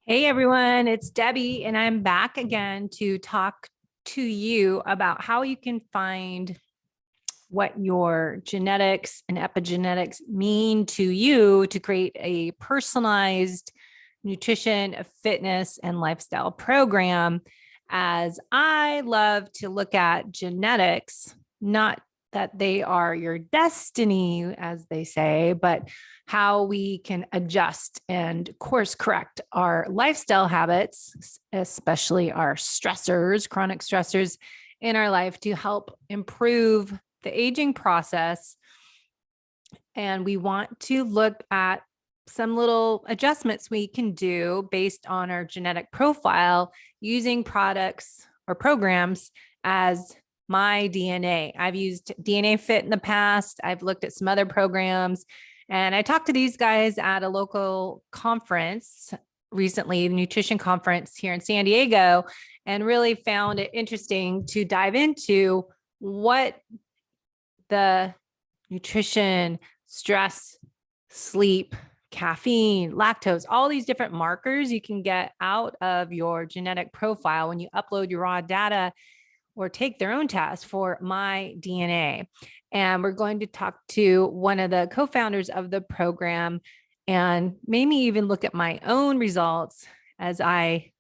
Hey everyone, it's Debbie, and I'm back again to talk to you about how you can find what your genetics and epigenetics mean to you to create a personalized nutrition, fitness, and lifestyle program. As I love to look at genetics, not that they are your destiny, as they say, but how we can adjust and course correct our lifestyle habits, especially our stressors, chronic stressors in our life to help improve the aging process. And we want to look at some little adjustments we can do based on our genetic profile using products or programs as my DNA. I've used DNA Fit in the past. I've looked at some other programs, and I talked to these guys at a local conference recently, the nutrition conference here in San Diego, and really found it interesting to dive into what the nutrition, stress, sleep, caffeine, lactose, all these different markers you can get out of your genetic profile when you upload your raw data or take their own test for my DNA. And we're going to talk to one of the co-founders of the program and maybe even look at my own results as I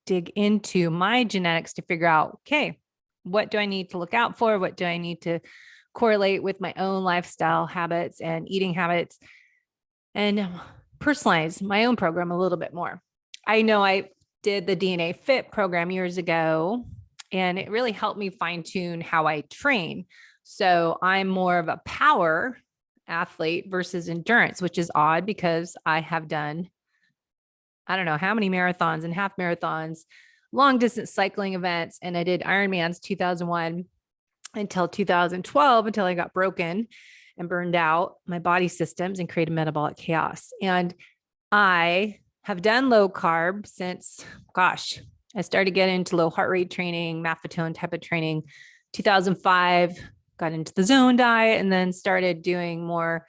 dig into my genetics to figure out, okay, what do I need to look out for? What do I need to correlate with my own lifestyle habits and eating habits and personalize my own program a little bit more. I know I did the DNA Fit program years ago, and it really helped me fine tune how I train. So I'm more of a power athlete versus endurance, which is odd because I have done, I don't know how many marathons and half marathons, long distance cycling events. And I did Ironmans 2001 until 2012, until I got broken and burned out my body systems and created metabolic chaos. And I have done low carb since, I started getting into low heart rate training, maffetone type of training, 2005, got into the zone diet, and then started doing more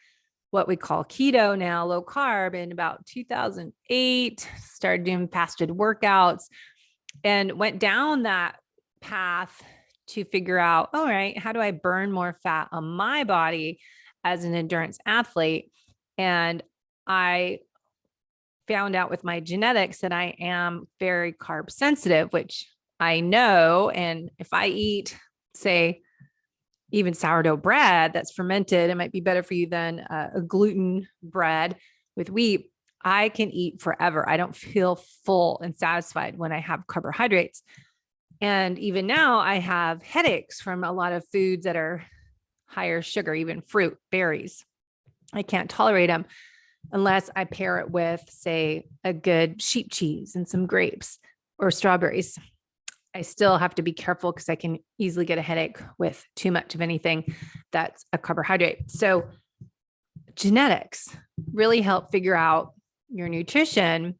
what we call keto now, low carb, in about 2008, started doing fasted workouts and went down that path to figure out, all right, how do I burn more fat on my body as an endurance athlete? And I found out with my genetics that I am very carb sensitive, which I know. And if I eat, say, even sourdough bread that's fermented, it might be better for you than a gluten bread with wheat. I can eat forever. I don't feel full and satisfied when I have carbohydrates. And even now I have headaches from a lot of foods that are higher sugar, even fruit, berries. I can't tolerate them unless I pair it with, say, a good sheep cheese and some grapes or strawberries. I still have to be careful because I can easily get a headache with too much of anything that's a carbohydrate. So genetics really help figure out your nutrition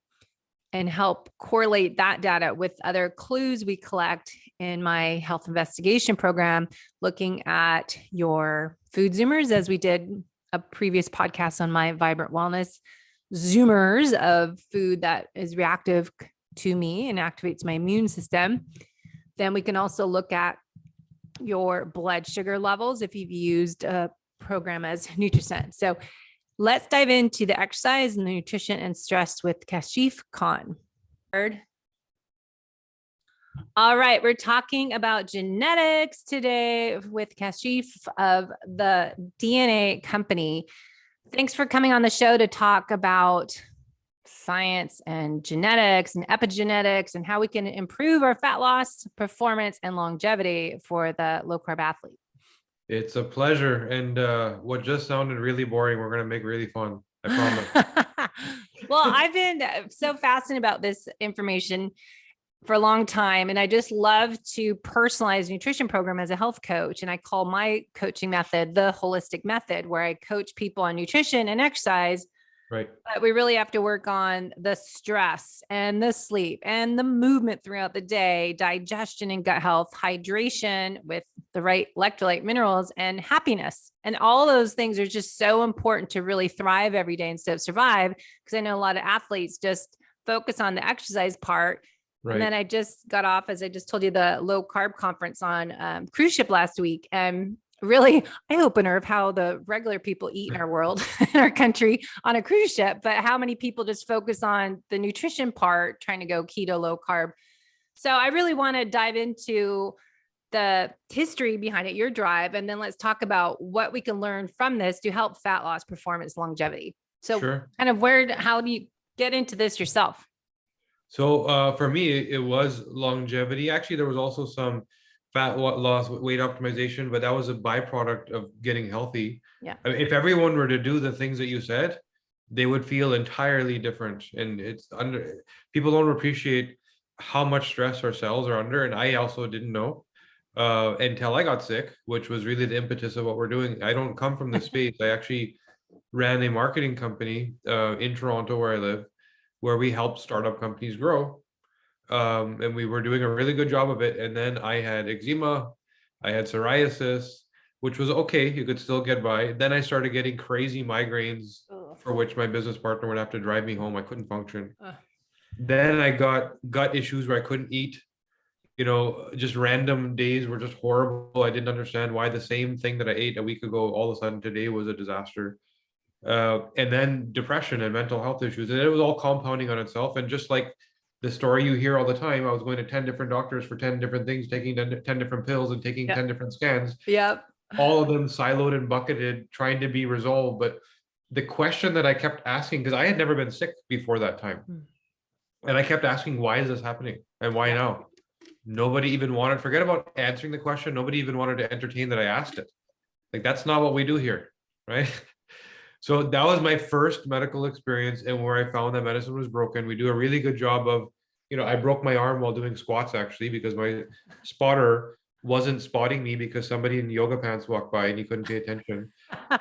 and help correlate that data with other clues we collect in my health investigation program, looking at your food zoomers, as we did a previous podcast on my vibrant wellness zoomers of food that is reactive to me and activates my immune system. Then we can also look at your blood sugar levels if you've used a program as NutriSense. So let's dive into the exercise and the nutrition and stress with Kashif Khan. All right, we're talking about genetics today with Kashif of the DNA company. Thanks for coming on the show to talk about science and genetics and epigenetics and how we can improve our fat loss, performance, and longevity for the low carb athlete. It's a pleasure. And what just sounded really boring, we're going to make really fun. I promise. Well, I've been so fascinated about this information for a long time. And I just love to personalize nutrition program as a health coach. And I call my coaching method the holistic method, where I coach people on nutrition and exercise. Right. But we really have to work on the stress and the sleep and the movement throughout the day, digestion and gut health, hydration with the right electrolyte minerals, and happiness. And all those things are just so important to really thrive every day instead of survive. Because I know a lot of athletes just focus on the exercise part. And then Right. I just got off, as I just told you, the low carb conference on cruise ship last week, and really eye opener of how the regular people eat in our world, in our country on a cruise ship, but how many people just focus on the nutrition part, trying to go keto, low carb. So I really want to dive into the history behind it, your drive, and then let's talk about what we can learn from this to help fat loss, performance, longevity. So Sure. kind of how do you get into this yourself? So for me, it was longevity. Actually, there was also some loss, weight optimization, but that was a byproduct of getting healthy. Yeah. I mean, if everyone were to do the things that you said, they would feel entirely different. And people don't appreciate how much stress our cells are under. And I also didn't know until I got sick, which was really the impetus of what we're doing. I don't come from this space. I actually ran a marketing company in Toronto, where I live, where we help startup companies grow. And we were doing a really good job of it. And then I had eczema, I had psoriasis, which was okay. You could still get by. Then I started getting crazy migraines, for which my business partner would have to drive me home. I couldn't function. Then I got gut issues where I couldn't eat. Just random days were just horrible. I didn't understand why the same thing that I ate a week ago, all of a sudden today was a disaster. And then depression and mental health issues. And it was all compounding on itself. And just like the story you hear all the time, I was going to 10 different doctors for 10 different things, taking 10 different pills and taking 10 different scans. Yep. All of them siloed and bucketed, trying to be resolved. But the question that I kept asking, because I had never been sick before that time. And I kept asking, why is this happening? And why now? Nobody even wanted, forget about answering the question. Nobody even wanted to entertain that I asked it. Like, that's not what we do here, right? So that was my first medical experience, and where I found that medicine was broken. We do a really good job of, I broke my arm while doing squats, actually, because my spotter wasn't spotting me because somebody in yoga pants walked by and he couldn't pay attention.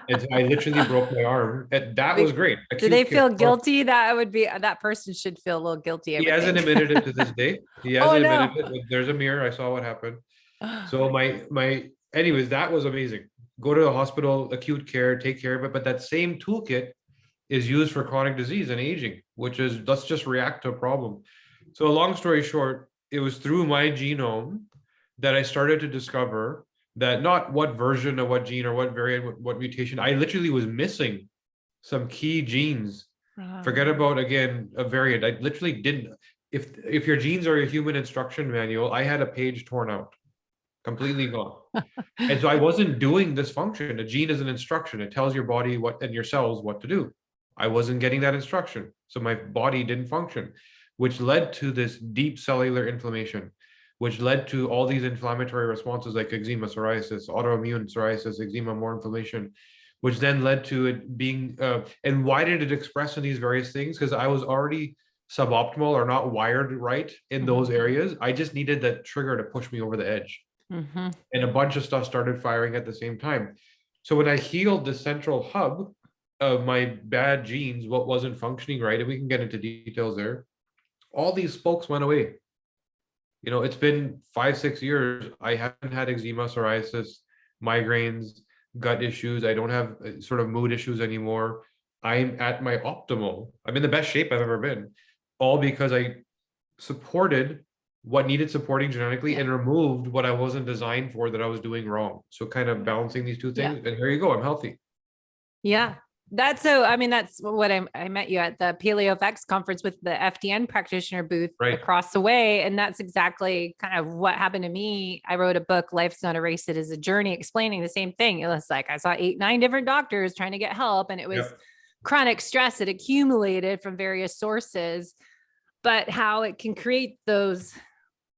And so I literally broke my arm. And that was great. Do they Acute feel care. guilty? That person should feel a little guilty. He hasn't admitted it to this day. He hasn't admitted it. There's a mirror. I saw what happened. So anyways, that was amazing. Go to the hospital, acute care, take care of it. But that same toolkit is used for chronic disease and aging, which is, let's just react to a problem. So long story short, it was through my genome that I started to discover that not what version of what gene or what variant, what mutation, I literally was missing some key genes. Forget about, again, a variant. I literally didn't. If your genes are a human instruction manual, I had a page torn out, completely gone. And so I wasn't doing this function. A gene is an instruction. It tells your body and your cells what to do. I wasn't getting that instruction. So my body didn't function, which led to this deep cellular inflammation, which led to all these inflammatory responses like eczema, psoriasis, autoimmune psoriasis, eczema, more inflammation, which then led to it being, and why did it express in these various things? Because I was already suboptimal or not wired right in those areas. I just needed that trigger to push me over the edge. And a bunch of stuff started firing at the same time. So when I healed the central hub of my bad genes, what wasn't functioning right, and we can get into details there, all these spokes went away. It's been 5-6 years. I haven't had eczema, psoriasis, migraines, gut issues. I don't have sort of mood issues anymore. I'm at my optimal. I'm in the best shape I've ever been, all because I supported what needed supporting genetically and removed what I wasn't designed for that I was doing wrong. So kind of balancing these two things, and here you go, I'm healthy. Yeah. That's what I met you at the PaleoFX conference with the FDN practitioner booth across the way. And that's exactly kind of what happened to me. I wrote a book, Life's Not a Race, It Is a Journey, explaining the same thing. It was like, I saw 8-9 different doctors trying to get help, and it was chronic stress that accumulated from various sources, but how it can create those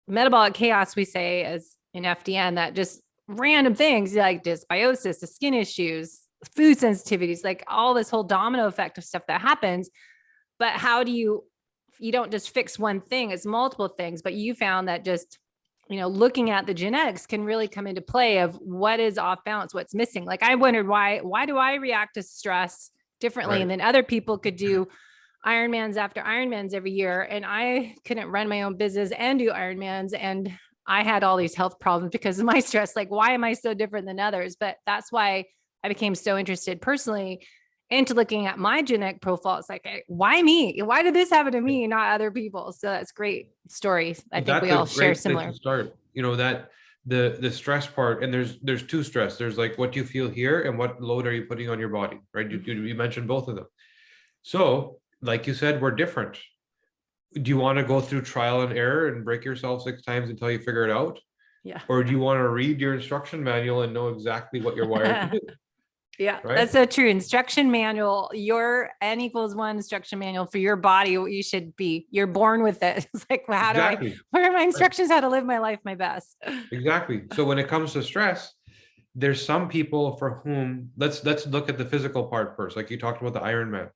metabolic chaos, we say, as in FDN, that just random things like dysbiosis, the skin issues, food sensitivities, like all this whole domino effect of stuff that happens. But how do you don't just fix one thing, it's multiple things, but you found that just, looking at the genetics can really come into play of what is off balance, what's missing. Like I wondered why do I react to stress differently? And then other people could do Ironmans after Ironmans every year. And I couldn't run my own business and do Ironmans. And I had all these health problems because of my stress. Like, why am I so different than others? But that's why I became so interested personally into looking at my genetic profile. It's like, why me? Why did this happen to me, not other people? So that's great stories. I think we all share similar. Start, that the stress part, and there's two stress. There's like what you feel here and what load are you putting on your body, right? You mentioned both of them. So like you said, we're different. Do you want to go through trial and error and break yourself 6 times until you figure it out? Yeah. Or do you want to read your instruction manual and know exactly what you're wired to do? Yeah, right? That's so true. Instruction manual, your N=1 instruction manual for your body, what you should be. You're born with it. It's like, well, where are my instructions, how to live my life my best? Exactly. So when it comes to stress, there's some people for whom, let's look at the physical part first. Like you talked about the Ironman.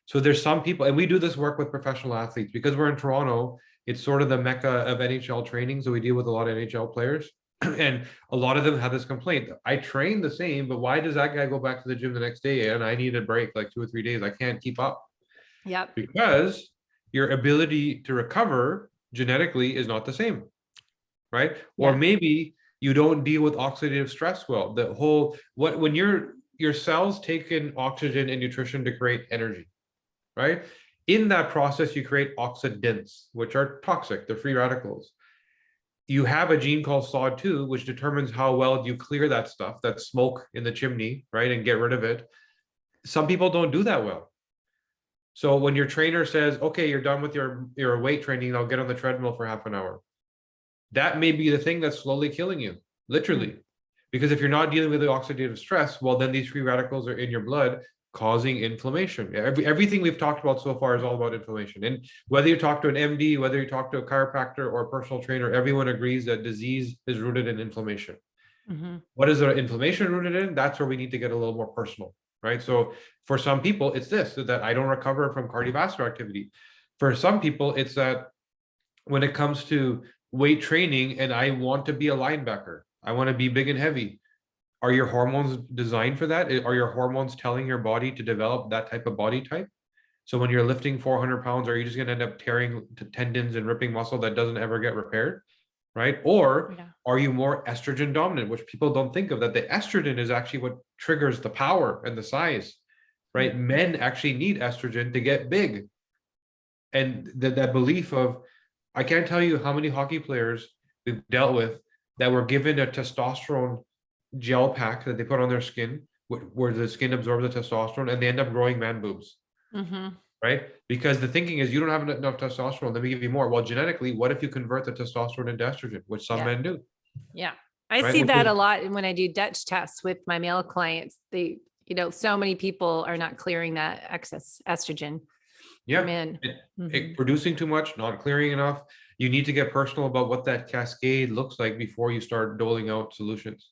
So there's some people, and we do this work with professional athletes because we're in Toronto. It's sort of the mecca of NHL training. So we deal with a lot of NHL players. And a lot of them have this complaint. I train the same, but why does that guy go back to the gym the next day and I need a break like 2 or 3 days? I can't keep up. Yep. Because your ability to recover genetically is not the same. Right. Yeah. Or maybe you don't deal with oxidative stress well. When your cells take in oxygen and nutrition to create energy, right? In that process, you create oxidants, which are toxic. They're free radicals. You have a gene called SOD2, which determines how well you clear that stuff, that smoke in the chimney, right? And get rid of it. Some people don't do that well. So when your trainer says, okay, you're done with your weight training, I'll get on the treadmill for half an hour. That may be the thing that's slowly killing you, literally. Mm-hmm. Because if you're not dealing with the oxidative stress, well, then these free radicals are in your blood causing inflammation. Everything we've talked about so far is all about inflammation. And whether you talk to an MD, whether you talk to a chiropractor or a personal trainer, everyone agrees that disease is rooted in inflammation. Mm-hmm. What is the inflammation rooted in? That's where we need to get a little more personal, right? So for some people, it's this, that I don't recover from cardiovascular activity. For some people, it's that when it comes to weight training and I want to be a linebacker, I want to be big and heavy. Are your hormones designed for that? Are your hormones telling your body to develop that type of body type? So when you're lifting 400 pounds, are you just going to end up tearing tendons and ripping muscle that doesn't ever get repaired? Right? Or are you more estrogen dominant, which people don't think of, that the estrogen is actually what triggers the power and the size, right? Mm-hmm. Men actually need estrogen to get big. And that belief of, I can't tell you how many hockey players we've dealt with that were given a testosterone gel pack that they put on their skin, where the skin absorbs the testosterone, and they end up growing man boobs. Mm-hmm. Right? Because the thinking is, you don't have enough testosterone, let me give you more. Well, genetically, what if you convert the testosterone into estrogen, which some men do? Yeah. I see that a lot when I do Dutch tests with my male clients. They, so many people are not clearing that excess estrogen. Yeah. Producing too much, not clearing enough. You need to get personal about what that cascade looks like before you start doling out solutions.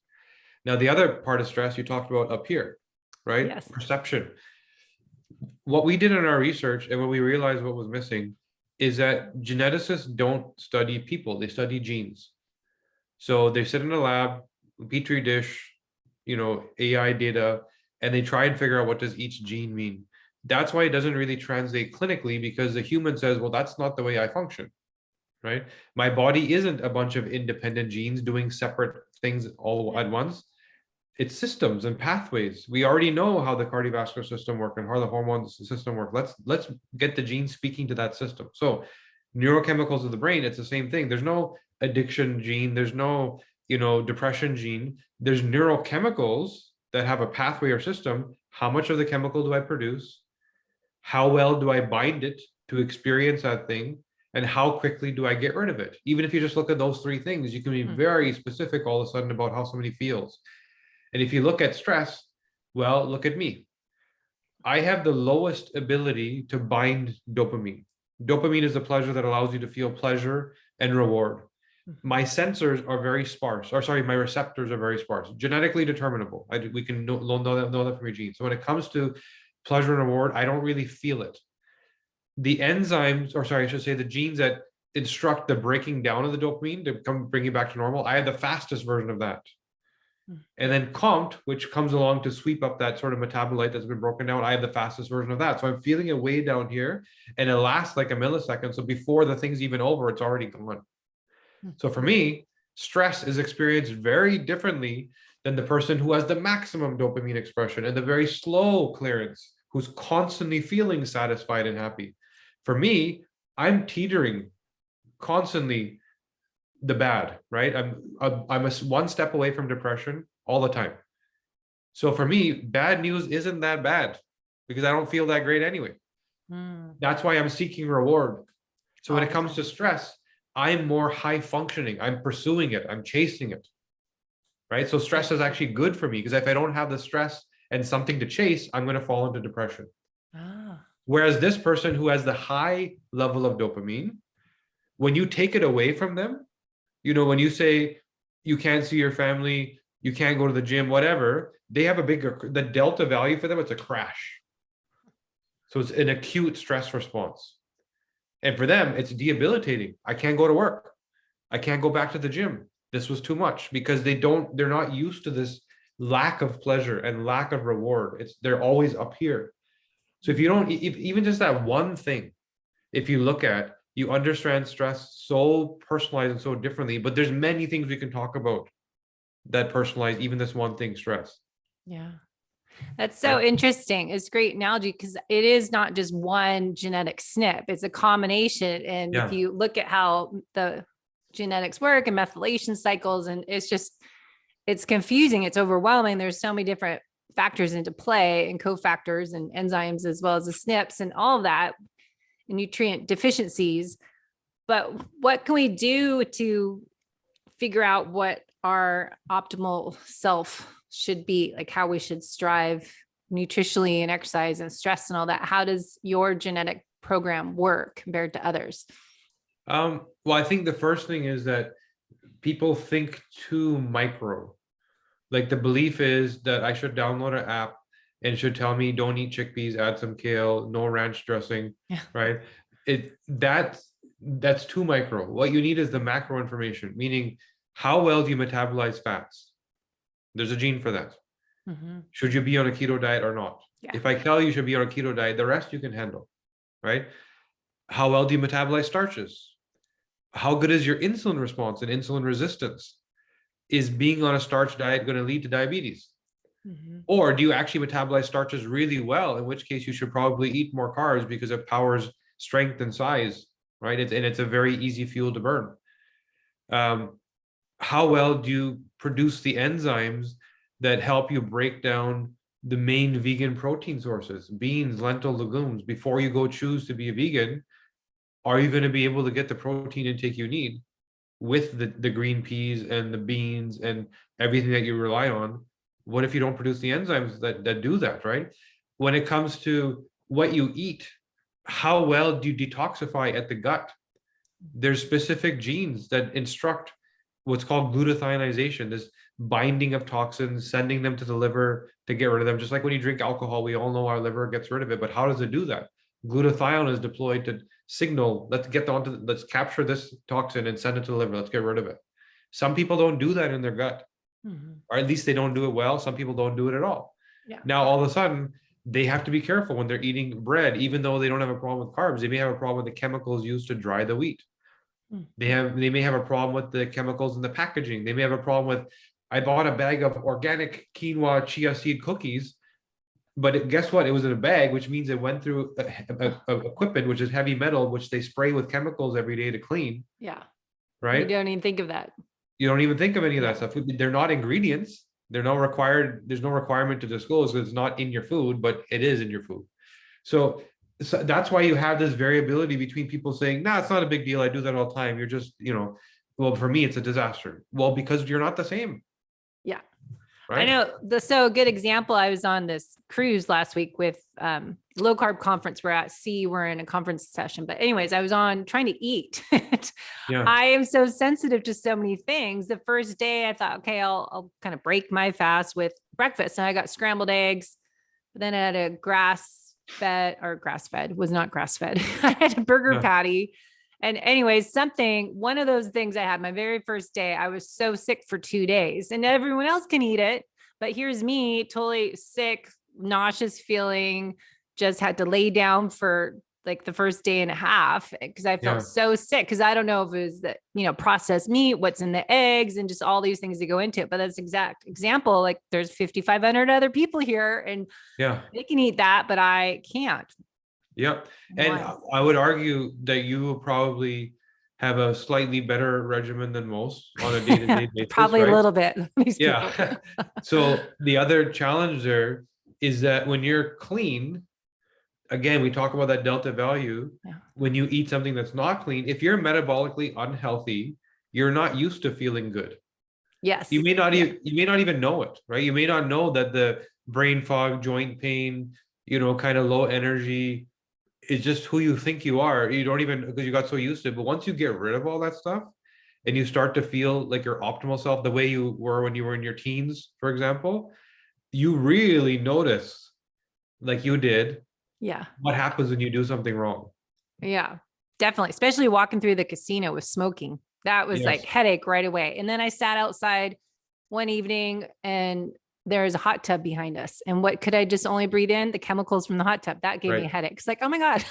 Now, the other part of stress you talked about up here, right? Yes. Perception. What we did in our research and when we realized what was missing is that geneticists don't study people, they study genes. So they sit in a lab, petri dish, AI data, and they try and figure out what does each gene mean. That's why it doesn't really translate clinically, because the human says, well, that's not the way I function, right? My body isn't a bunch of independent genes doing separate things all at once. It's systems and pathways. We already know how the cardiovascular system works and how the hormones system work. Let's get the genes speaking to that system. So neurochemicals of the brain, it's the same thing. There's no addiction gene. There's no, depression gene. There's neurochemicals that have a pathway or system. How much of the chemical do I produce? How well do I bind it to experience that thing? And how quickly do I get rid of it? Even if you just look at those 3 things, you can be very specific all of a sudden about how somebody feels. And if you look at stress, well, look at me. I have the lowest ability to bind dopamine. Dopamine is the pleasure that allows you to feel pleasure and reward. My sensors are very sparse, my receptors are very sparse, genetically determinable. We can know that from your genes. So when it comes to pleasure and reward, I don't really feel it. The enzymes, the genes that instruct the breaking down of the dopamine to bring you back to normal, I have the fastest version of that. And then COMT, which comes along to sweep up that sort of metabolite that's been broken down, I have the fastest version of that. So I'm feeling it way down here, and it lasts like a millisecond. So before the thing's even over, it's already gone. So for me, stress is experienced very differently than the person who has the maximum dopamine expression and the very slow clearance, who's constantly feeling satisfied and happy. For me, I'm teetering constantly the bad, right? I'm one step away from depression all the time. So for me, bad news isn't that bad because I don't feel that great anyway. That's why I'm seeking reward. So when it comes to stress, I'm more high functioning. I'm pursuing it. I'm chasing it. Right. So stress is actually good for me because if I don't have the stress and something to chase, I'm going to fall into depression. Whereas this person who has the high level of dopamine, when you take it away from them, when you say you can't see your family, you can't go to the gym, whatever, they have the delta value for them, it's a crash. So it's an acute stress response. And for them, it's debilitating. I can't go to work. I can't go back to the gym. This was too much because they're not used to this lack of pleasure and lack of reward. They're always up here. So if even just that one thing, if you look at, you understand stress so personalized and so differently, but there's many things we can talk about that personalize even this one thing, stress. Yeah. That's so interesting. It's a great analogy because it is not just one genetic SNP. It's a combination. And if you look at how the genetics work and methylation cycles, and it's confusing. It's overwhelming. There's so many different factors into play and cofactors and enzymes, as well as the SNPs and all of that, and nutrient deficiencies. But what can we do to figure out what our optimal self should be, like how we should strive nutritionally and exercise and stress and all that? How does your genetic program work compared to others? Well, I think the first thing is that people think too micro. Like the belief is that I should download an app and it should tell me don't eat chickpeas, add some kale, no ranch dressing, right? That's too micro. What you need is the macro information, meaning how well do you metabolize fats? There's a gene for that. Should you be on a keto diet or not? If I tell you should be on a keto diet, the rest you can handle, right? How well do you metabolize starches? How good is your insulin response and insulin resistance? Is being on a starch diet going to lead to diabetes? Or do you actually metabolize starches really well, in which case you should probably eat more carbs because it powers strength and size, right? It's a very easy fuel to burn. How well do you produce the enzymes that help you break down the main vegan protein sources, beans, lentil, legumes? Before you go choose to be a vegan, are you going to be able to get the protein intake you need with the green peas and the beans and everything that you rely on? What if you don't produce the enzymes that do that, right? When it comes to what you eat, how well do you detoxify at the gut? There's specific genes that instruct what's called glutathionization, this binding of toxins, sending them to the liver to get rid of them. Just like when you drink alcohol, we all know our liver gets rid of it, but how does it do that? Glutathione is deployed to signal, let's capture this toxin and send it to the liver. Let's get rid of it. Some people don't do that in their gut, or at least they don't do it well. Some people don't do it at all. Now, all of a sudden, they have to be careful when they're eating bread, even though they don't have a problem with carbs. They may have a problem with the chemicals used to dry the wheat. They may have a problem with the chemicals in the packaging. They may have a problem with, I bought a bag of organic quinoa chia seed cookies, but guess what? It was in a bag, which means it went through equipment, which is heavy metal, which they spray with chemicals every day to clean. Right? You don't even think of that. You don't even think of any of that stuff. They're not ingredients. They're not required. There's no requirement to disclose. It's not in your food, but it is in your food. So that's why you have this variability between people saying, nah, it's not a big deal. I do that all the time. You're just, well, for me, it's a disaster. Well, because you're not the same. Right? I know. So a good example, I was on this cruise last week with low carb conference. We're at sea. We're in a conference session. But anyways, I was on trying to eat. I am so sensitive to so many things. The first day I thought, okay, I'll kind of break my fast with breakfast. And I got scrambled eggs. But then I had a grass-fed, was not grass-fed. I had a burger patty. And anyways, one of those things I had my very first day, I was so sick for 2 days and everyone else can eat it. But here's me totally sick, nauseous feeling, just had to lay down for like the first day and a half because I felt Yeah. so sick. Cause I don't know if it was the, processed meat, what's in the eggs and just all these things that go into it. But that's exact example. Like there's 5,500 other people here and Yeah. they can eat that, but I can't. Yep. And Why? I would argue that you will probably have a slightly better regimen than most on a day-to-day basis, Probably a right? little bit. These people. Yeah. So the other challenge there is that when you're clean, again, we talk about that delta value. Yeah. When you eat something that's not clean, if you're metabolically unhealthy, you're not used to feeling good. Yes. You may not Yeah. even know it, right? You may not know that the brain fog, joint pain, kind of low energy is just who you think you are. You don't even, because you got so used to it. But once you get rid of all that stuff and you start to feel like your optimal self, the way you were when you were in your teens, for example, you really notice, like you did, Yeah. what happens when you do something wrong. Yeah, definitely. Especially walking through the casino with smoking. That was like Yes. headache right away. And then I sat outside one evening and there's a hot tub behind us. And what could I just only breathe in? The chemicals from the hot tub. That gave me a Right. headache. It's like, oh my God,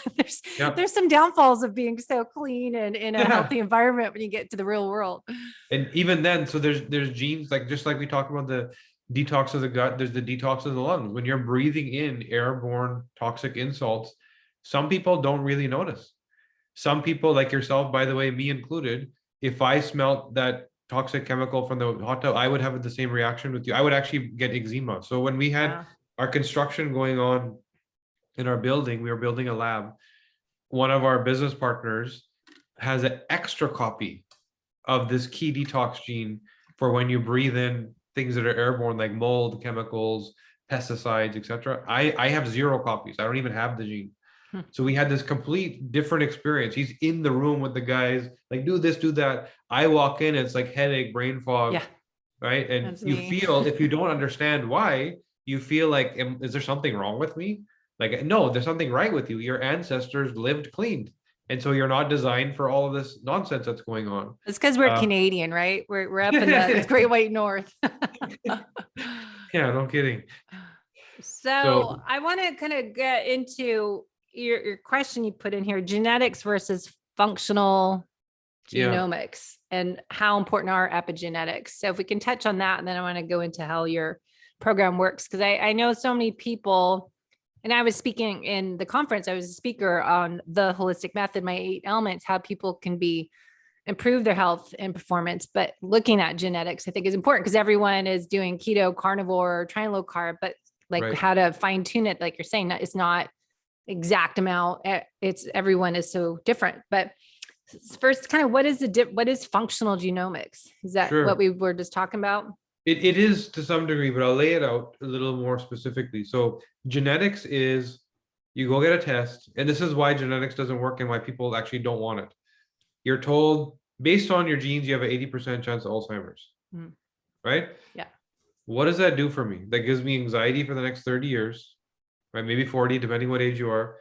Yeah. there's some downfalls of being so clean and in a Yeah. healthy environment when you get to the real world. And even then, so there's genes, like just like we talked about the detox of the gut, there's the detox of the lungs. When you're breathing in airborne toxic insults, some people don't really notice. Some people, like yourself, by the way, me included, if I smelt that toxic chemical from the hot tub, I would have the same reaction with you. I would actually get eczema. So when we had Wow. our construction going on in our building, we were building a lab. One of our business partners has an extra copy of this key detox gene for when you breathe in things that are airborne, like mold, chemicals, pesticides, etc. I have 0 copies. I don't even have the gene. Hmm. So we had this complete different experience. He's in the room with the guys, like, do this, do that. I walk in, it's like headache, brain fog, Yeah, right? And that's you me. feel, if you don't understand why, you feel like, is there something wrong with me? Like, no, there's something right with you. Your ancestors lived clean. And so you're not designed for all of this nonsense that's going on. It's because we're Canadian, right? We're up in the Great White North. Yeah, no kidding. So I want to kind of get into your question you put in here, genetics versus functional Yeah, genomics and how important are epigenetics. So if we can touch on that, and then I want to go into how your program works. Because I know so many people, and I was speaking in the conference, I was a speaker on the holistic method, my 8 elements, how people can improve their health and performance. But looking at genetics, I think is important because everyone is doing keto, carnivore, trying low carb, but like right. how to fine tune it, like you're saying, it's not exact amount. It's everyone is so different. But first, kind of what is functional genomics? Is that Sure. what we were just talking about? It is to some degree, but I'll lay it out a little more specifically. So genetics is, you go get a test, and this is why genetics doesn't work and why people actually don't want it. You're told, based on your genes, you have an 80% chance of Alzheimer's, right? Yeah. What does that do for me? That gives me anxiety for the next 30 years, right? Maybe 40, depending what age you are.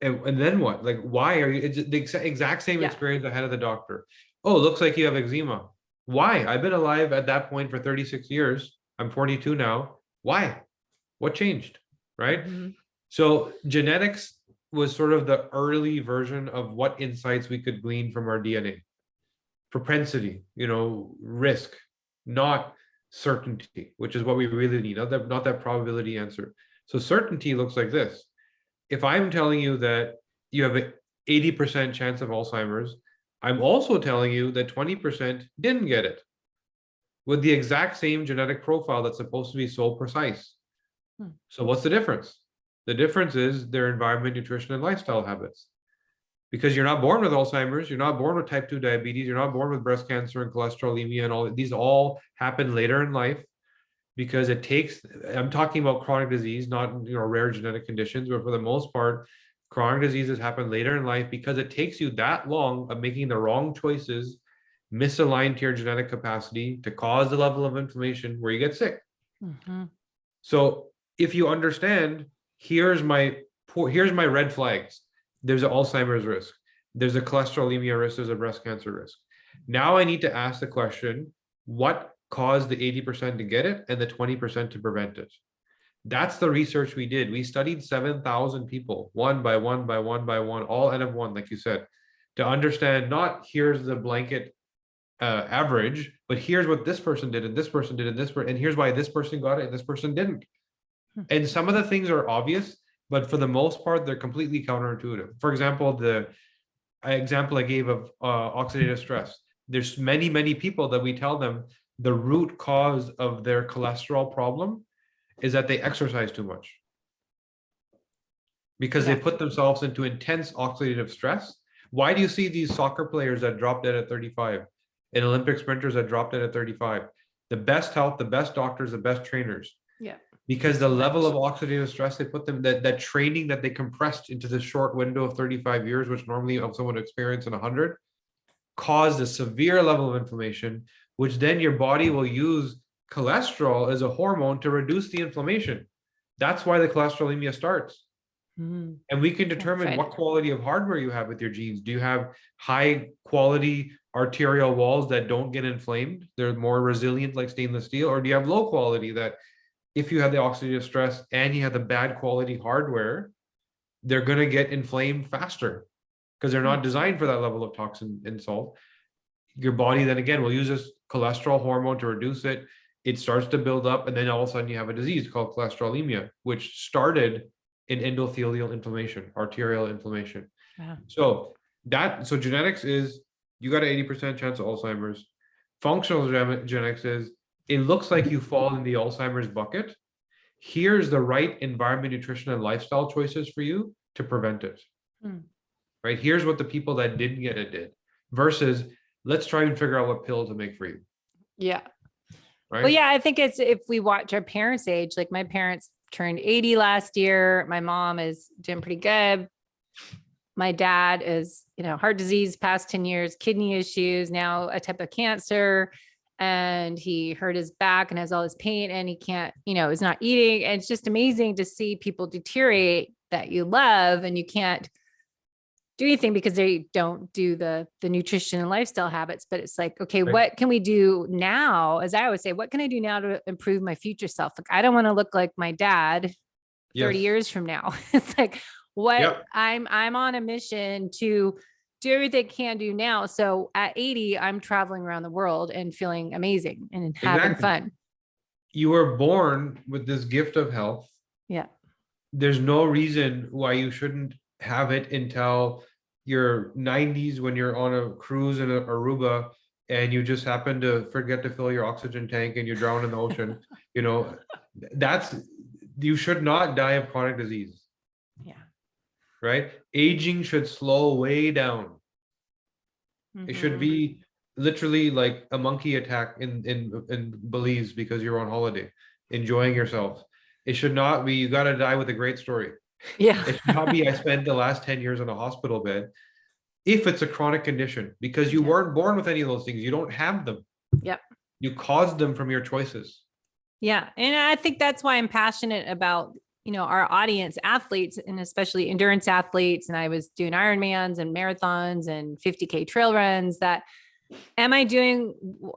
And then what? Like, why are you, it's the exact same experience I had at the doctor. Oh, looks like you have eczema. Why? I've been alive at that point for 36 years. I'm 42 now. Why? What changed? Right? Mm-hmm. So genetics was sort of the early version of what insights we could glean from our DNA. Propensity, risk, not certainty, which is what we really need, not that probability answer. So certainty looks like this. If I'm telling you that you have an 80% chance of Alzheimer's, I'm also telling you that 20% didn't get it with the exact same genetic profile that's supposed to be so precise. So what's the difference? The difference is their environment, nutrition, and lifestyle habits. Because you're not born with Alzheimer's, you're not born with type 2 diabetes, you're not born with breast cancer and cholesterolemia and all. These all happen later in life because it takes, I'm talking about chronic disease, not rare genetic conditions, but for the most part, chronic diseases happen later in life because it takes you that long of making the wrong choices, misaligned to your genetic capacity to cause the level of inflammation where you get sick. Mm-hmm. So if you understand, here's my red flags. There's an Alzheimer's risk. There's a cholesterolemia risk. There's a breast cancer risk. Now I need to ask the question, what caused the 80% to get it and the 20% to prevent it? That's the research we did. We studied 7,000 people, one by one, by one, by one, all N of one, like you said, to understand not here's the blanket average, but here's what this person did and this person did and this person, and here's why this person got it and this person didn't. And some of the things are obvious, but for the most part, they're completely counterintuitive. For example, the example I gave of oxidative stress. There's many, many people that we tell them the root cause of their cholesterol problem is that they exercise too much because they put themselves into intense oxidative stress. Why do you see these soccer players that drop dead at 35 and Olympic sprinters that drop dead at 35? The best health, the best doctors, the best trainers. Yeah. Because the level of oxidative stress they put them, that training that they compressed into this short window of 35 years, which normally someone would experience in 100, caused a severe level of inflammation, which then your body will use cholesterol as a hormone to reduce the inflammation. That's why the cholesterolemia starts. And we can determine what quality of hardware you have with your genes. Do you have high quality arterial walls that don't get inflamed? They're more resilient like stainless steel. Or do you have low quality that if you have the oxidative stress and you have the bad quality hardware, they're going to get inflamed faster because they're not designed for that level of toxin and salt. Your body then again will use this cholesterol hormone to reduce it. It starts to build up, and then all of a sudden you have a disease called cholesterolemia, which started in endothelial inflammation, arterial inflammation. So genetics is you got an 80% chance of Alzheimer's. Functional genetics is it looks like you fall in the Alzheimer's bucket. Here's the right environment, nutrition, and lifestyle choices for you to prevent it. Right? Here's what the people that didn't get it did versus let's try and figure out what pill to make for you. Yeah. Right. Well, yeah, I think it's if we watch our parents' age, like my parents turned 80 last year. My mom is doing pretty good. My dad is, heart disease past 10 years, kidney issues, now a type of cancer. And he hurt his back and has all this pain and he can't, is not eating. And it's just amazing to see people deteriorate that you love and you can't do anything because they don't do the nutrition and lifestyle habits. But it's like, okay, what can we do now? As I always say, what can I do now to improve my future self? Like, I don't want to look like my dad 30 years from now. It's like I'm on a mission to do everything I can do now. So at 80, I'm traveling around the world and feeling amazing and having fun. You were born with this gift of health. Yeah. There's no reason why you shouldn't have it until your 90s when you're on a cruise in Aruba and you just happen to forget to fill your oxygen tank and you drown in the ocean. You should not die of chronic disease. Yeah. Right? Aging should slow way down. It should be literally like a monkey attack in Belize because you're on holiday, enjoying yourself. It should not be, you got to die with a great story. Yeah. It should not be, I spent the last 10 years in a hospital bed. If it's a chronic condition, because you weren't born with any of those things, you don't have them. Yep. You caused them from your choices. Yeah. And I think that's why I'm passionate about, our audience, athletes, and especially endurance athletes. And I was doing Ironmans and marathons and 50K trail runs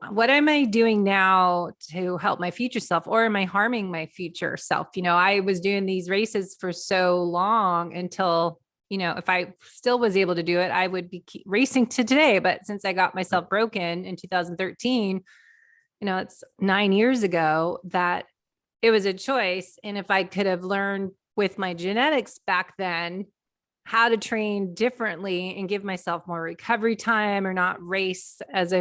what am I doing now to help my future self, or am I harming my future self? I was doing these races for so long until, if I still was able to do it, I would be racing to today. But since I got myself broken in 2013, it's 9 years ago that it was a choice. And if I could have learned with my genetics back then, how to train differently and give myself more recovery time or not race as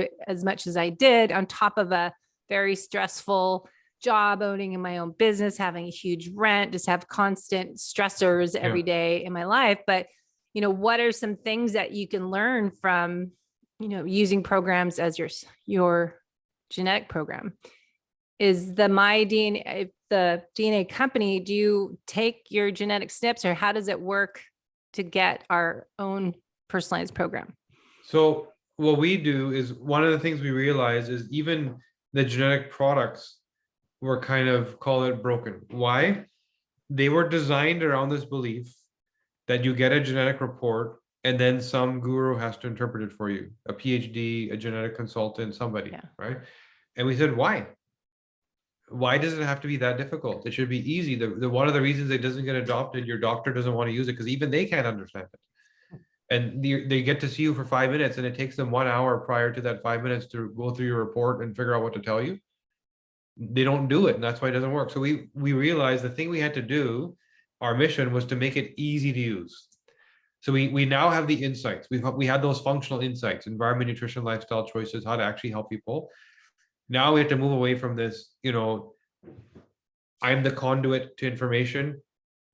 much as I did on top of a very stressful job, owning in my own business, having a huge rent, just have constant stressors every day in my life. But, what are some things that you can learn from, using programs as your genetic program? Is the DNA company, do you take your genetic snips or how does it work to get our own personalized program? So what we do is one of the things we realize is even the genetic products were kind of, call it broken. Why? They were designed around this belief that you get a genetic report and then some guru has to interpret it for you, a PhD, a genetic consultant, somebody, right? And we said, why? Why does it have to be that difficult? It should be easy. The one of the reasons it doesn't get adopted, your doctor doesn't want to use it because even they can't understand it. And they get to see you for 5 minutes, and it takes them 1 hour prior to that 5 minutes to go through your report and figure out what to tell you. They don't do it, and that's why it doesn't work. So we realized the thing we had to do, our mission was to make it easy to use. So we now have the insights. We had those functional insights, environment, nutrition, lifestyle choices, how to actually help people. Now we have to move away from this, I'm the conduit to information,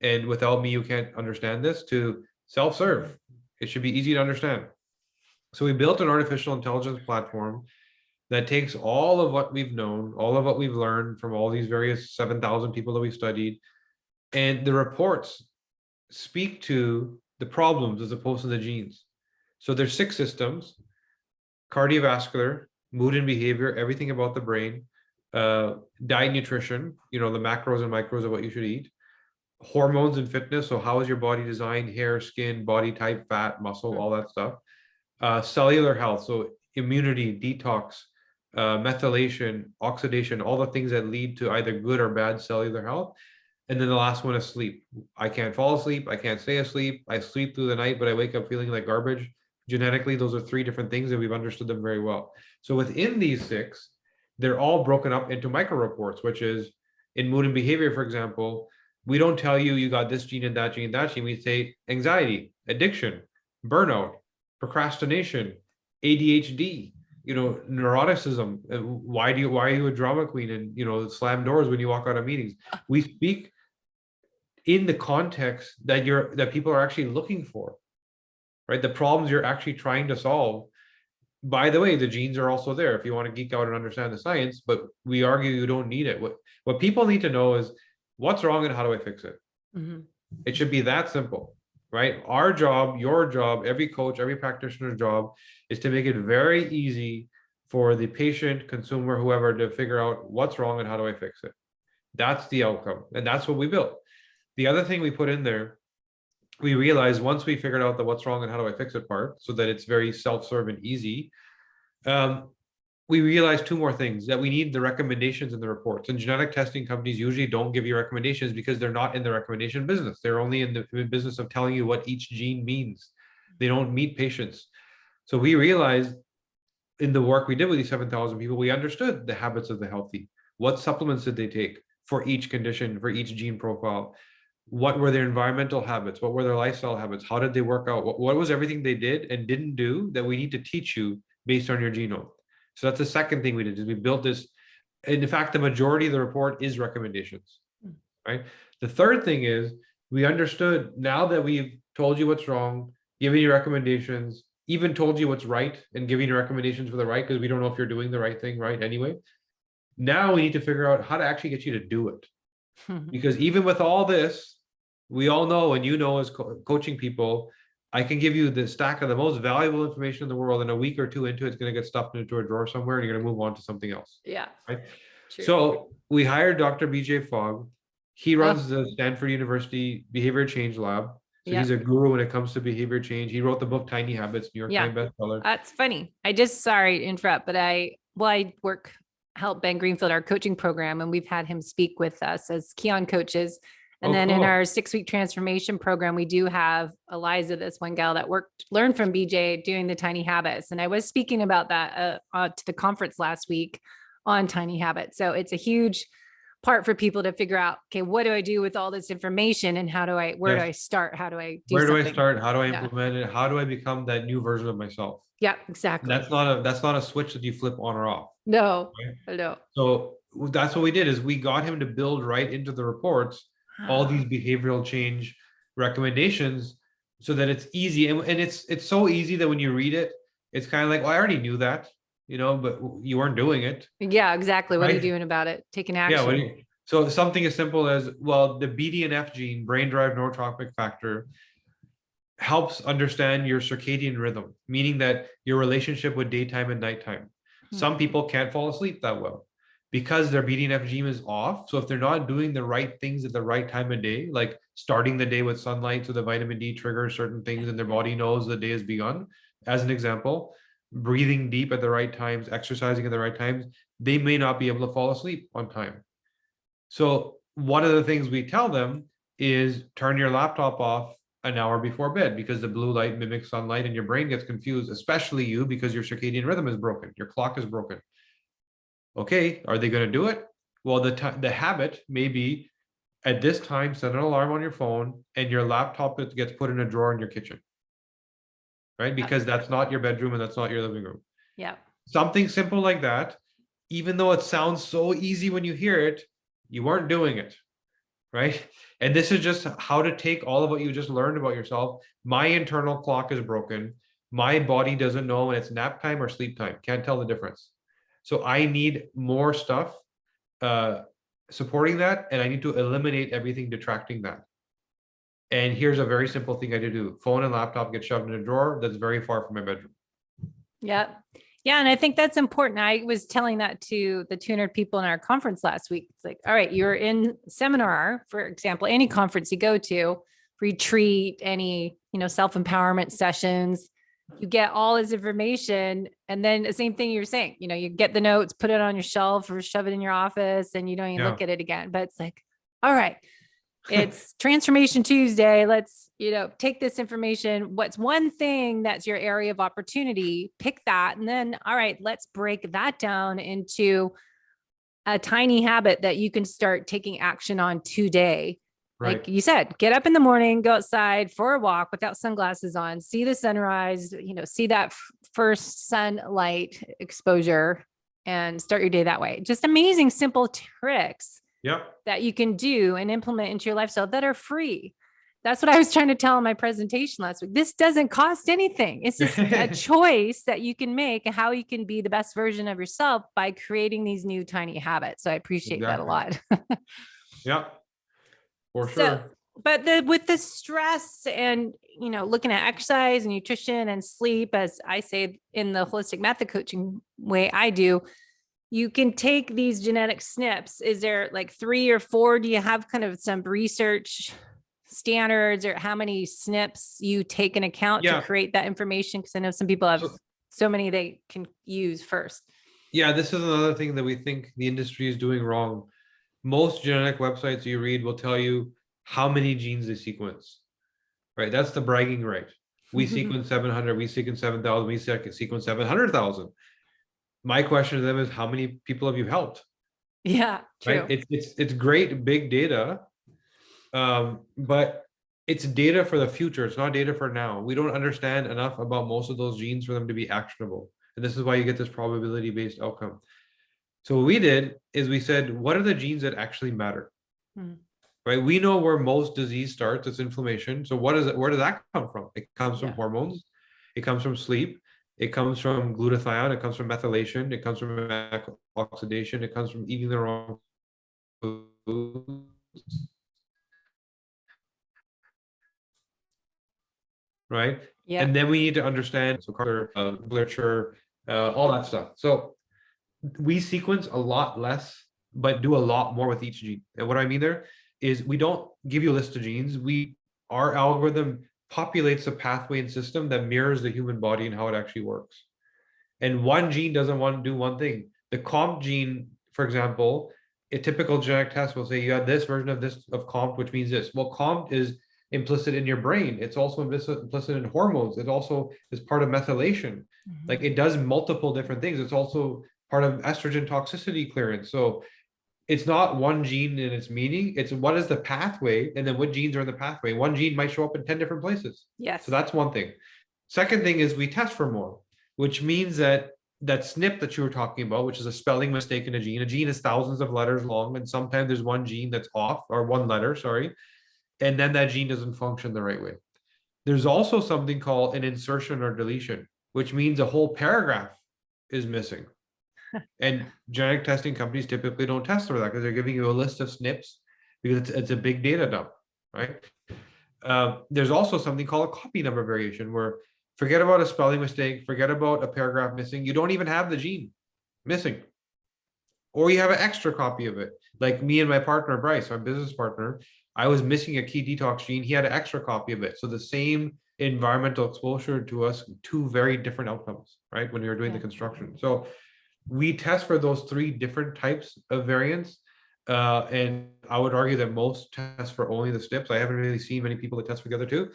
and without me, you can't understand this, to self-serve. It should be easy to understand. So we built an artificial intelligence platform that takes all of what we've known, all of what we've learned from all these various 7,000 people that we studied, and the reports speak to the problems as opposed to the genes. So there's 6 systems: cardiovascular, mood and behavior, everything about the brain, diet, nutrition, the macros and micros of what you should eat, hormones and fitness. So how is your body designed, hair, skin, body type, fat, muscle, all that stuff. Cellular health, so immunity, detox, methylation, oxidation, all the things that lead to either good or bad cellular health. And then the last one is sleep. I can't fall asleep. I can't stay asleep. I sleep through the night, but I wake up feeling like garbage. Genetically, those are 3 different things, and we've understood them very well. So within these 6, they're all broken up into micro reports, which is in mood and behavior, for example, we don't tell you you got this gene and that gene and that gene. We say anxiety, addiction, burnout, procrastination, ADHD, neuroticism. Why are you a drama queen and slam doors when you walk out of meetings? We speak in the context that people are actually looking for, right? The problems you're actually trying to solve. By the way, the genes are also there if you want to geek out and understand the science, but we argue you don't need it. What people need to know is what's wrong and how do I fix it? Mm-hmm. It should be that simple, right? Our job, your job, every coach, every practitioner's job is to make it very easy for the patient, consumer, whoever, to figure out what's wrong and how do I fix it. That's the outcome. And that's what we built. The other thing we put in there, we realized once we figured out the what's wrong and how do I fix it part, so that it's very self-serve and easy, we realized 2 more things: that we need the recommendations in the reports. And genetic testing companies usually don't give you recommendations because they're not in the recommendation business. They're only in the business of telling you what each gene means. They don't meet patients. So we realized in the work we did with these 7,000 people, we understood the habits of the healthy. What supplements did they take for each condition, for each gene profile? What were their environmental habits? What were their lifestyle habits? How did they work out? What was everything they did and didn't do that we need to teach you based on your genome? So that's the second thing we did, is we built this. And in fact, the majority of the report is recommendations, right? The third thing is we understood, now that we've told you what's wrong, given you recommendations, even told you what's right and giving you recommendations for the right, because we don't know if you're doing the right thing right anyway. Now we need to figure out how to actually get you to do it. Because even with all this, we all know, and as coaching people, I can give you the stack of the most valuable information in the world, and a week or 2 into it's going to get stuffed into a drawer somewhere, and you're going to move on to something else. Yeah. Right. True. So we hired Dr. BJ Fogg. He runs the Stanford University Behavior Change Lab. So he's a guru when it comes to behavior change. He wrote the book Tiny Habits, New York Times bestseller. That's funny. Sorry to interrupt, but I help Ben Greenfield, our coaching program, and we've had him speak with us as Keon coaches. And then in our 6-week transformation program, we do have Eliza, this one gal that learned from BJ doing the tiny habits. And I was speaking about that to the conference last week on tiny habits. So it's a huge part for people to figure out, okay, what do I do with all this information, and where do I start? How do I do something? I start? How do I implement it? How do I become that new version of myself? Yeah, exactly. That's not a switch that you flip on or off. No, right? no. So that's what we did, is we got him to build right into the reports all these behavioral change recommendations, so that it's easy. And it's so easy that when you read it, it's kind of like, well, I already knew that, but you weren't doing it. Yeah, exactly. What are you doing about it? Taking action. Yeah. So something as simple as, well, the BDNF gene, brain-derived neurotrophic factor, helps understand your circadian rhythm, meaning that your relationship with daytime and nighttime. Some people can't fall asleep that well because their BDNF gene is off. So if they're not doing the right things at the right time of day, like starting the day with sunlight so the vitamin D triggers certain things and their body knows the day has begun, as an example, breathing deep at the right times, exercising at the right times, they may not be able to fall asleep on time. So one of the things we tell them is turn your laptop off an hour before bed, because the blue light mimics sunlight and your brain gets confused, especially you, because your circadian rhythm is broken, your clock is broken. Okay, are they going to do it? Well, the habit may be at this time, set an alarm on your phone, and your laptop gets put in a drawer in your kitchen, right? Because that's not your bedroom and that's not your living room. Yeah. Something simple like that, even though it sounds so easy when you hear it, you weren't doing it, right? And this is just how to take all of what you just learned about yourself. My internal clock is broken. My body doesn't know when it's nap time or sleep time. Can't tell the difference. So I need more stuff supporting that, and I need to eliminate everything detracting that. And here's a very simple thing I do. Phone and laptop get shoved in a drawer that's very far from my bedroom. Yeah. Yeah. And I think that's important. I was telling that to the 200 people in our conference last week. It's like, all right, you're in seminar, for example, any conference you go to, retreat, any, self-empowerment sessions, you get all this information. And then the same thing you're saying, you get the notes, put it on your shelf or shove it in your office, and you don't even look at it again. But it's like, all right, it's Transformation Tuesday. Let's, take this information. What's one thing that's your area of opportunity? Pick that. And then, all right, let's break that down into a tiny habit that you can start taking action on today. Right. Like you said, get up in the morning, go outside for a walk without sunglasses on, see the sunrise, see that first sunlight exposure, and start your day that way. Just amazing, simple tricks that you can do and implement into your lifestyle that are free. That's what I was trying to tell in my presentation last week. This doesn't cost anything. It's just a choice that you can make and how you can be the best version of yourself by creating these new tiny habits. So I appreciate that a lot. Yeah, for sure. But with the stress and, looking at exercise and nutrition and sleep, as I say in the holistic method coaching way I do, you can take these genetic SNPs. Is there like 3 or 4? Do you have kind of some research standards or how many SNPs you take in account to create that information? Because I know some people have so many they can use first. Yeah, this is another thing that we think the industry is doing wrong. Most genetic websites you read will tell you how many genes they sequence, right? That's the bragging right. We sequence 700, we sequence 7,000, we sequence 700,000. My question to them is, how many people have you helped? Yeah, true. Right? It's great big data, but it's data for the future. It's not data for now. We don't understand enough about most of those genes for them to be actionable. And this is why you get this probability-based outcome. So what we did is we said, what are the genes that actually matter? Right? We know where most disease starts. It's inflammation. So where does that come from? It comes from hormones. It comes from sleep. It comes from glutathione. It comes from methylation. It comes from oxidation. It comes from eating the wrong foods. Right? Yeah. And then we need to understand literature, all that stuff. So we sequence a lot less, but do a lot more with each gene. And what I mean there is we don't give you a list of genes. Our algorithm populates a pathway and system that mirrors the human body and how it actually works. And one gene doesn't want to do one thing. The COMT gene, for example, a typical genetic test will say you have this version of COMT, which means this. Well, COMT is implicit in your brain. It's also implicit in hormones. It also is part of methylation. Like it does multiple different things. It's also part of estrogen toxicity clearance. So it's not one gene in its meaning. It's what is the pathway, and then what genes are in the pathway. One gene might show up in 10 different places. Yes. So that's one thing. Second thing is we test for more, which means that SNP that you were talking about, which is a spelling mistake in a gene is thousands of letters long, and sometimes there's one gene that's off, or one letter, sorry, and then that gene doesn't function the right way. There's also something called an insertion or deletion, which means a whole paragraph is missing. And genetic testing companies typically don't test for that because they're giving you a list of SNPs because it's a big data dump, right? There's also something called a copy number variation, where forget about a spelling mistake, forget about a paragraph missing. You don't even have the gene missing, or you have an extra copy of it. Like me and my partner, Bryce, our business partner, I was missing a key detox gene. He had an extra copy of it. So the same environmental exposure to us, 2 very different outcomes, right? When we were doing the construction. So we test for those 3 different types of variants. And I would argue that most test for only the SNPs. I haven't really seen many people that test for the other two.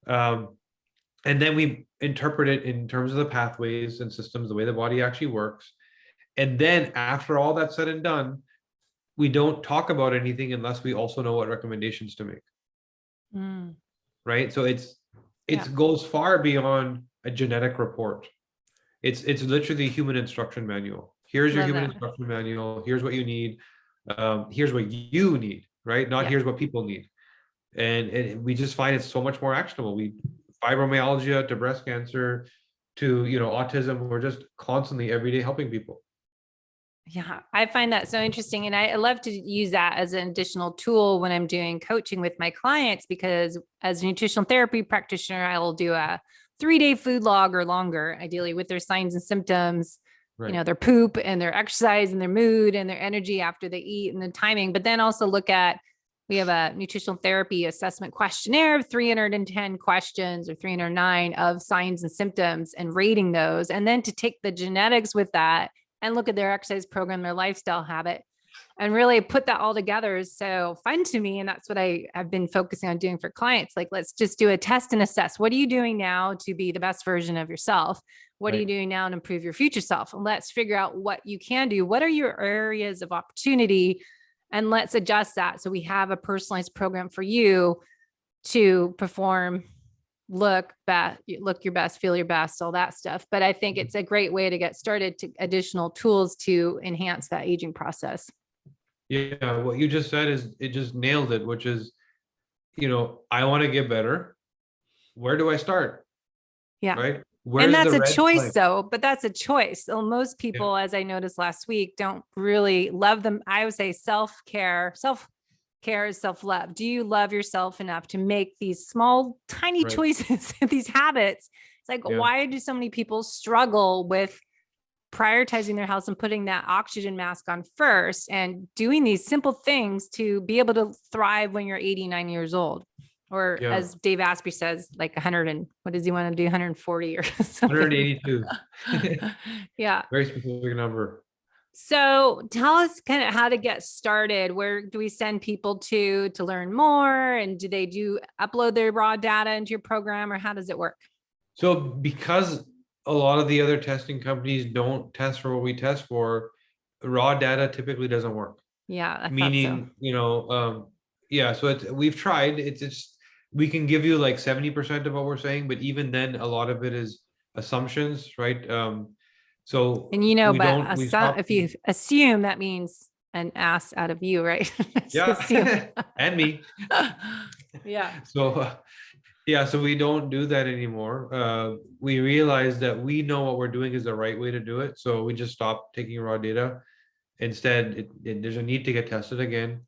And then we interpret it in terms of the pathways and systems, the way the body actually works. And then after all that's said and done, we don't talk about anything unless we also know what recommendations to make. Right. So it goes far beyond a genetic report. It's literally a human instruction manual. Here's your human instruction manual. Here's what you need. Here's what you need, right? Not here's what people need. And we just find it so much more actionable. Fibromyalgia to breast cancer to, autism, we're just constantly every day helping people. Yeah, I find that so interesting. And I love to use that as an additional tool when I'm doing coaching with my clients, because as a nutritional therapy practitioner, I will do a 3-day food log or longer, ideally, with their signs and symptoms, their poop and their exercise and their mood and their energy after they eat and the timing. But then also we have a nutritional therapy assessment questionnaire of 310 questions or 309 of signs and symptoms and rating those. And then to take the genetics with that and look at their exercise program, their lifestyle habit, and really put that all together is so fun to me. And that's what I've been focusing on doing for clients. Like, let's just do a test and assess. What are you doing now to be the best version of yourself? What are you doing now to improve your future self? And let's figure out what you can do. What are your areas of opportunity? And let's adjust that. So we have a personalized program for you to perform, look your best, feel your best, all that stuff. But I think it's a great way to get started, to additional tools to enhance that aging process. Yeah, what you just said it just nailed it, which is, I want to get better. Where do I start? Yeah. Right. And that's a choice though, but that's a choice. So most people, as I noticed last week, don't really love them. I would say self-care is self-love. Do you love yourself enough to make these small, tiny choices, these habits? It's like, why do so many people struggle with prioritizing their health and putting that oxygen mask on first and doing these simple things to be able to thrive when you're 89 years old? Or as Dave Asprey says, like 100 and what does he want to do? 140 or something. 182. Yeah. Very specific number. So tell us kind of how to get started. Where do we send people to learn more? And do they upload their raw data into your program, or how does it work? So because a lot of the other testing companies don't test for what we test for, raw data typically doesn't work. Yeah. Meaning, so we've tried, it's we can give you like 70% of what we're saying, but even then a lot of it is assumptions, right? So and if you assume, that means an ass out of you, right? Yeah. And me. Yeah. So so we don't do that anymore. We realize that we know what we're doing is the right way to do it, so we just stop taking raw data. Instead, there's a need to get tested again.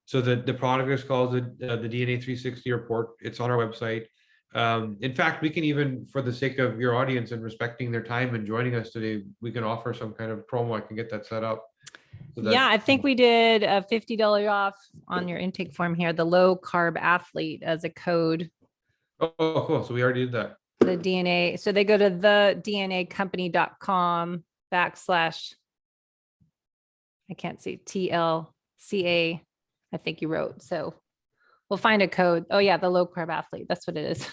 So the product is called the DNA 360 report. It's on our website. In fact, we can even, for the sake of your audience and respecting their time and joining us today, we can offer some kind of promo. I can get that set up. I think we did a $50 off on your intake form here, the low carb athlete, as a code. Oh, cool. So we already did that. The DNA. So they go to thednacompany.com / I can't see, TLCA. I think you wrote. So we'll find a code. Oh yeah. The low carb athlete. That's what it is.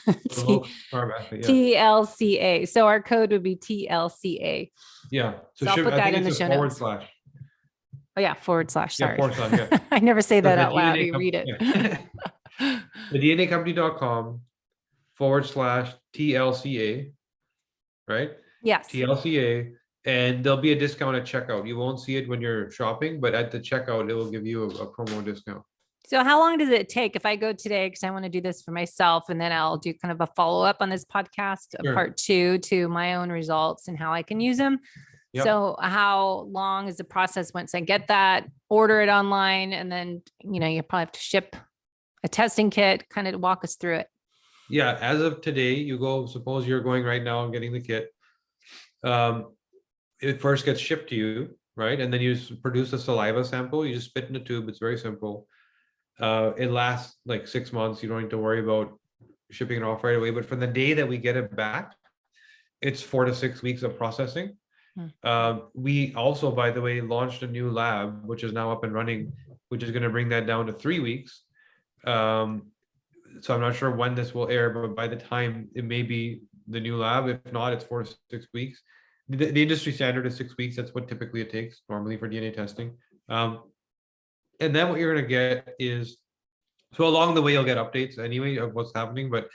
Low carb athlete, TLCA. So our code would be TLCA. Yeah. So I'll put that in the show notes. / Oh yeah. / Sorry. Yeah. I never say that out loud. You read it. The DNAcompany.com / TLCA. Right? Yes. TLCA. And there'll be a discount at checkout. You won't see it when you're shopping, but at the checkout, it will give you a promo discount. So how long does it take if I go today? Because I want to do this for myself, and then I'll do kind of a follow-up on this podcast, a part 2 to my own results and how I can use them. Yep. So how long is the process once I get that, order it online, and then, you probably have to ship a testing kit? Kind of walk us through it. Yeah. As of today, suppose you're going right now and getting the kit. It first gets shipped to you, right? And then you produce a saliva sample. You just spit in a tube. It's very simple. It lasts like 6 months. You don't need to worry about shipping it off right away. But from the day that we get it back, it's 4 to 6 weeks of processing. We also, by the way, launched a new lab, which is now up and running, which is going to bring that down to 3 weeks. So I'm not sure when this will air, but by the time it may be the new lab, if not, it's 4 to 6 weeks. The industry standard is 6 weeks. That's what typically it takes normally for DNA testing. And then what you're going to get is, so along the way, you'll get updates anyway of what's happening. But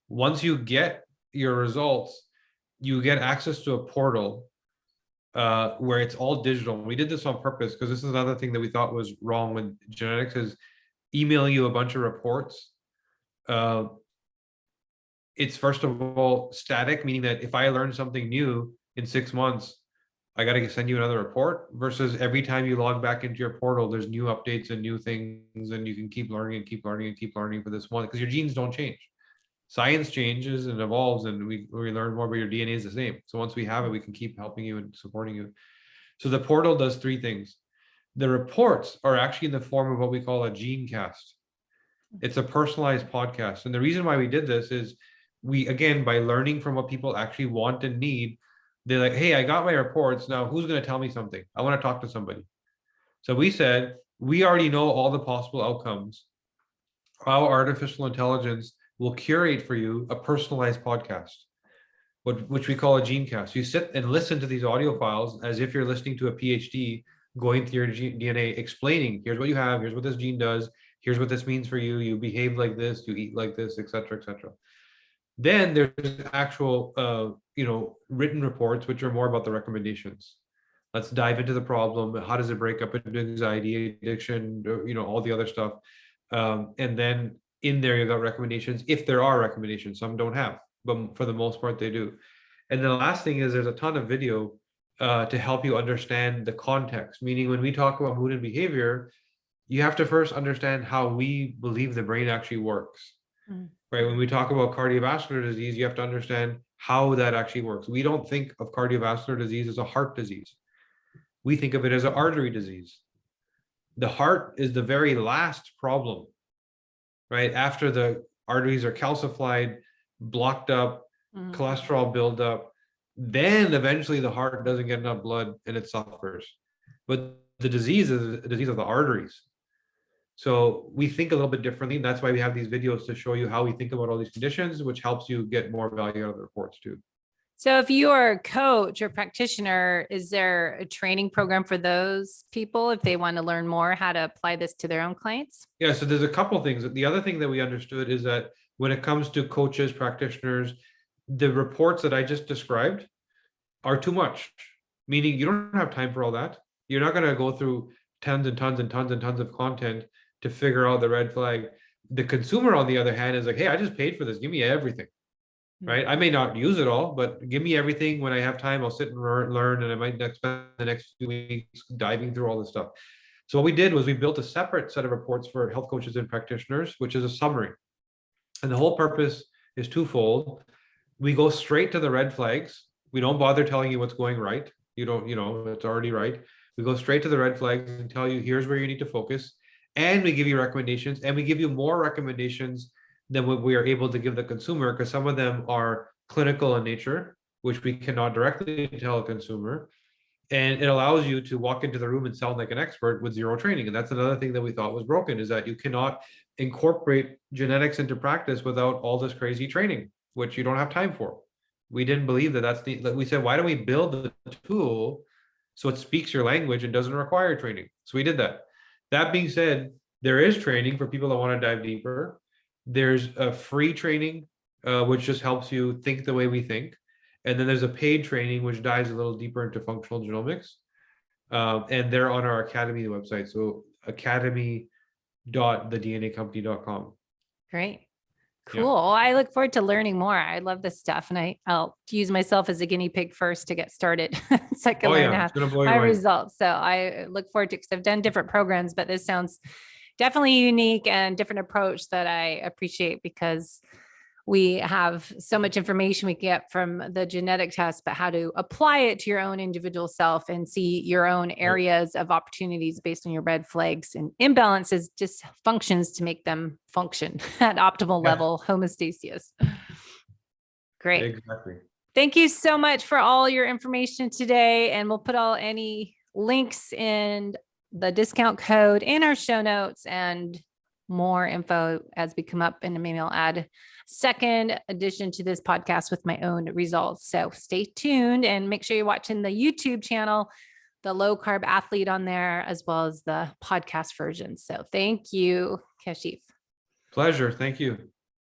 once you get your results, you get access to a portal where it's all digital. We did this on purpose because this is another thing that we thought was wrong with genetics is emailing you a bunch of reports. It's first of all static, meaning that if I learn something new in 6 months, I got to send you another report, versus every time you log back into your portal, there's new updates and new things, and you can keep learning and keep learning and keep learning for this one, because your genes don't change. Science changes and evolves, and we learn more, but your DNA is the same. So once we have it, we can keep helping you and supporting you. So the portal does 3 things. The reports are actually in the form of what we call a gene cast. It's a personalized podcast. And the reason why we did this is we, again, by learning from what people actually want and need, they're like, hey, I got my reports. Now who's going to tell me something? I want to talk to somebody. So we said, we already know all the possible outcomes. Our artificial intelligence will curate for you a personalized podcast, which we call a gene cast. You sit and listen to these audio files as if you're listening to a PhD going through your DNA, explaining, here's what you have, here's what this gene does, here's what this means for you, you behave like this, you eat like this, etc., etc. Then there's actual, written reports, which are more about the recommendations. Let's dive into the problem. How does it break up into anxiety, addiction, all the other stuff. And then in there, you've got recommendations, if there are recommendations. Some don't have, but for the most part, they do. And the last thing is there's a ton of video to help you understand the context, meaning when we talk about mood and behavior, you have to first understand how we believe the brain actually works. Right? When we talk about cardiovascular disease, you have to understand how that actually works. We don't think of cardiovascular disease as a heart disease. We think of it as an artery disease. The heart is the very last problem, right? After the arteries are calcified, blocked up, cholesterol buildup, then eventually the heart doesn't get enough blood and it suffers. But the disease is a disease of the arteries. So we think a little bit differently. And that's why we have these videos to show you how we think about all these conditions, which helps you get more value out of the reports too. So if you are a coach or practitioner, is there a training program for those people if they want to learn more how to apply this to their own clients? Yeah, so there's a couple of things. The other thing that we understood is that when it comes to coaches, practitioners, the reports that I just described are too much, meaning you don't have time for all that. You're not going to go through tons and tons and tons and tons of content to figure out the red flag. The consumer, on the other hand, is like, hey, I just paid for this. Give me everything. Right? I may not use it all, but give me everything. When I have time, I'll sit and learn, and I might spend the next few weeks diving through all this stuff. So what we did was we built a separate set of reports for health coaches and practitioners, which is a summary. And the whole purpose is twofold. We go straight to the red flags. We don't bother telling you what's going right. You don't, it's already right. We go straight to the red flags and tell you, here's where you need to focus. And we give you recommendations, and we give you more recommendations than what we are able to give the consumer, because some of them are clinical in nature, which we cannot directly tell a consumer. And it allows you to walk into the room and sound like an expert with zero training. And that's another thing that we thought was broken, is that you cannot incorporate genetics into practice without all this crazy training, which you don't have time for. We didn't believe that we said, why don't we build the tool so it speaks your language and doesn't require training? So we did that. That being said, there is training for people that want to dive deeper. There's a free training, which just helps you think the way we think. And then there's a paid training, which dives a little deeper into functional genomics. And they're on our Academy website. So academy.thednacompany.com. Great. Cool. Yeah. Well, I look forward to learning more. I love this stuff. And I'll use myself as a guinea pig first to get started. So I can learn my results. So I look forward to, because I've done different programs, but this sounds definitely unique and different approach that I appreciate, because we have so much information we get from the genetic test, but how to apply it to your own individual self and see your own areas of opportunities based on your red flags and imbalances, just functions to make them function at optimal level, homeostasis. Great. Exactly. Thank you so much for all your information today. And we'll put any links in the discount code in our show notes and more info as we come up. And maybe I'll add second addition to this podcast with my own results. So stay tuned and make sure you're watching the YouTube channel, the Low Carb Athlete on there, as well as the podcast version. So thank you, Kashif. Pleasure. Thank you.